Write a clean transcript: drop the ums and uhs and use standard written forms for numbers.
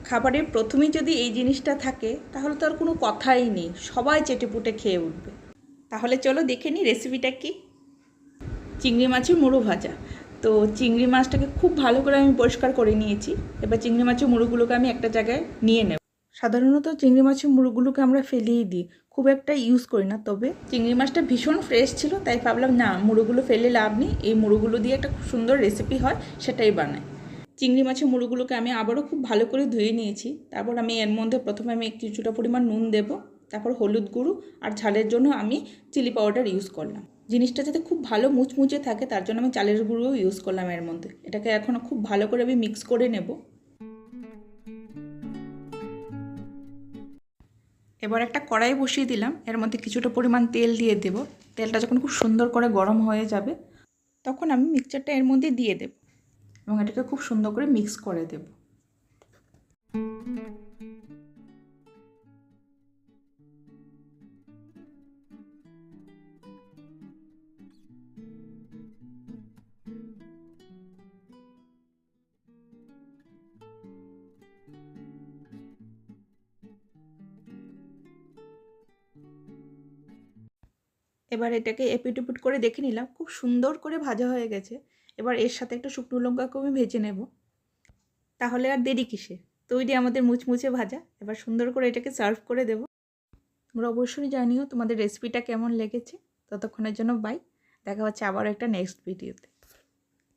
খাবারের প্রথমেই যদি এই জিনিসটা থাকে তাহলে তো আর কোনো কথাই নেই, সবাই চেটেপুটে খেয়ে উঠবে। তাহলে চলো দেখে নিই রেসিপিটা কি। চিংড়ি মাছের মুড়ো ভাজা। তো চিংড়ি মাছটাকে খুব ভালো করে আমি পরিষ্কার করে নিয়েছি। এবার চিংড়ি মাছের মুড়োগুলোকে আমি একটা জায়গায় নিয়ে নেব। সাধারণত চিংড়ি মাছের মুড়োগুলোকে আমরা ফেলেই দিই, খুব একটা ইউজ করি না। তবে চিংড়ি মাছটা ভীষণ ফ্রেশ ছিল, তাই ভাবলাম না, মুড়োগুলো ফেলে লাভ নেই, এই মুড়োগুলো দিয়ে একটা খুব সুন্দর রেসিপি হয়, সেটাই বানাই। চিংড়ি মাছের মুড়োগুলোকে আমি আবারও খুব ভালো করে ধুয়ে নিয়েছি। তারপর আমি এর মধ্যে প্রথমে আমি কিছুটা পরিমাণ নুন দেব, তারপর হলুদ গুঁড়ো, আর ঝালের জন্য আমি চিলি পাউডার ইউজ করলাম। জিনিসটা যাতে খুব ভালো মুচমুচে থাকে তার জন্য আমি চালের গুঁড়োও ইউজ করলাম এর মধ্যে। এটাকে এখন খুব ভালো করে আমি মিক্স করে নেব। এবার একটা কড়াই বসিয়ে দিলাম, এর মধ্যে কিছুটা পরিমাণ তেল দিয়ে দেব। তেলটা যখন খুব সুন্দর করে গরম হয়ে যাবে তখন আমি মিক্সচারটা এর মধ্যে দিয়ে দেব এবং এটাকে খুব সুন্দর করে মিক্স করে দেব। এবার এটাকে এপিট ওপিট করে দেখে নিলাম, খুব সুন্দর করে ভাজা হয়ে গেছে। এবার এর সাথে একটা শুকনো লঙ্কাকে আমি ভেজে নেব। তাহলে আর দেরি কিসে, তৈরি আমাদের মুচমুচে ভাজা। এবার সুন্দর করে এটাকে সার্ভ করে দেব। তোমরা অবশ্যই জানিও তোমাদের রেসিপিটা কেমন লেগেছে। ততক্ষণের জন্য বাই, দেখা হচ্ছে আবার একটা নেক্সট ভিডিওতে।